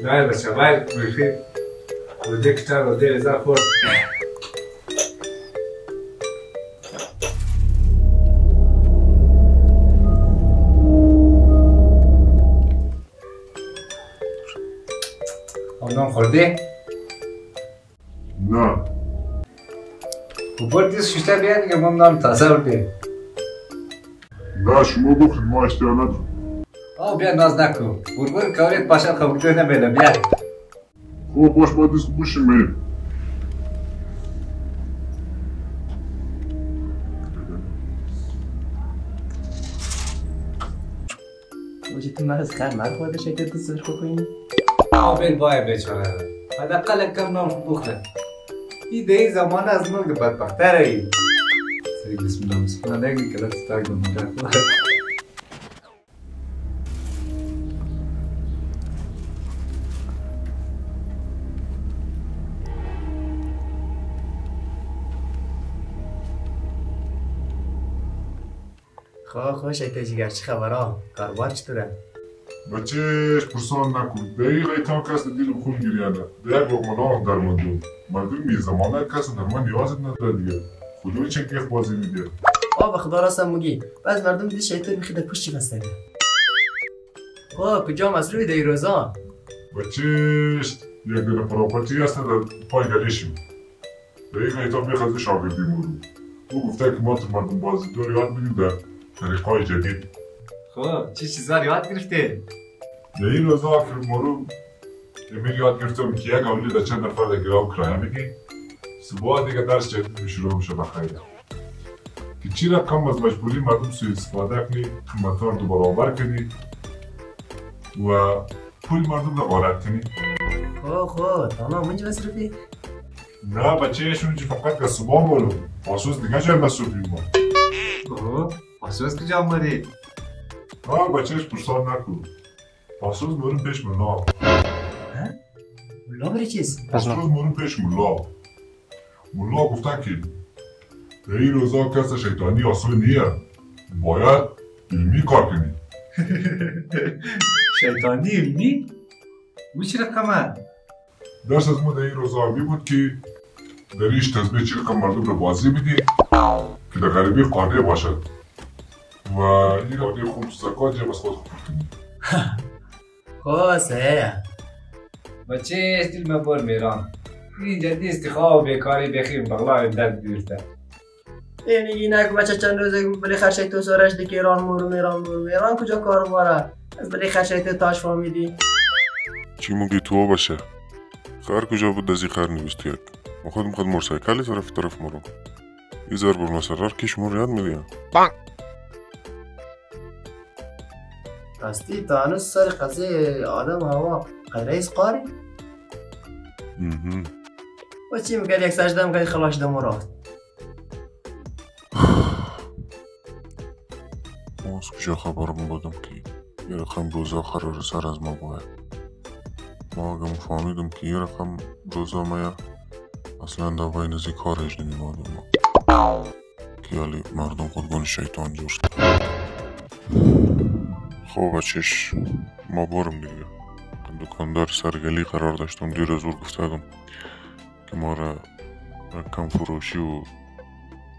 باید بچه باید بخیر روده کتر روده رزا خورد نام خورده؟ نه خب دیست ششتر بیاد دیگه ما نام تازه برده نه شما بخورید ما اشتیا ندارم بیا ناز نکن برگر کاریت پاشا خبرده نمیده بیا خب باش ما دیست بوشیم بریم وجه تو مرز خیر مرد خورده شکر تو سرخ کنی؟ بیل بای بیچاره حداقل کم نام بخوره این ده زمان از مرگ بدبختره ای سری بسم الله نگی کلاس تاگ دمونه خواه شکر جگر چه خبره؟ کاربار چطوره؟ بچهش پرسان نکن دقیقه ایتان کس دیلم خون گریانه دیگر با مناه درماندون مردم می زمانه کس درمان نیازت نداره دیگه خودوی چه گیخ بازی میده به خدا راستم مگی بعض مردم دیده شیطان میخی در پشتی بسته کجا مصروفی در این روزا؟ بچهش یک دل پراپرتی هست در پای گلیشیم دقیقه ایتان میخواد شاگردی مورو او گفته که ما تو مردم بازی دور یاد میدیم در طریقهای جدید خب چه چیزا یاد گرفته؟ در این روزا که مورو امیر یاد گرفتم که یک اولی در چند نفر در گرام کرایه میگی صبح دیگه درس جدید شروع میشه بخیر که چی را کم از مجبوری مردم سوی استفاده کنی قیمت ها رو دوباره آور کنی و پول مردم را غارت کنی تمام منجا مصروفی؟ نه بچهشون چی فقط که صبح مورو پاسوز دیگه جای مصروفی ما پاسوز کجا ماری؟ بچهش پرسان نکن پاسوز مورو پیش ملا ملا بری چیز؟ پاسوز مورو پیش ملا گفته که در این روزا کس شیطانی آسون نیه باید علمی کار کنی شیطانی علمی؟ او چی رقمه؟ درس از ما در این روزا می بود که در ایش تزبیه چی رقم مردم رو بازی میدی که در غریبی قانع باشد و این قانع خود زکات جب از خود خود کنی صحیح بچه استیل مبور میران این جدی استخواه و بیکاری بخیر بغلای درد بیرده میگی نکو بچه چند روزه بلی خرشه تو سرش دی که ایران میران کجا کار باره از بلی خرشه تو تاش فامیدی چی موگی تو باشه خر کجا بود دزی خر نویست یک ما خودم خود مرسایکلی طرف مرو ای زر بر مسرر کش مور یاد میدیم راستی تا هنوز سر قضیه آدم هوا قدره قاری؟ و چی میگه یک سجده میگه خلاش دمو راست ما از کجا خبرم بودم که یه رقم روزا قرار سر از ما باید ما اگه فهمیدم که یه رقم روزا میا اصلا دوای نزی کارش نمیمادم ما که یالی مردم خودگون شیطان جوشت خب بچش ما برم دیگه دکاندار سرگلی قرار داشتم دیر از گفتادم که ما را کم فروشی و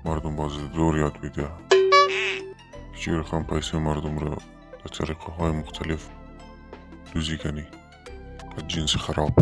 مردم بازی دور یاد بیده چی رقم پیسه مردم را در طریقه های مختلف دوزی کنی که جنس خراب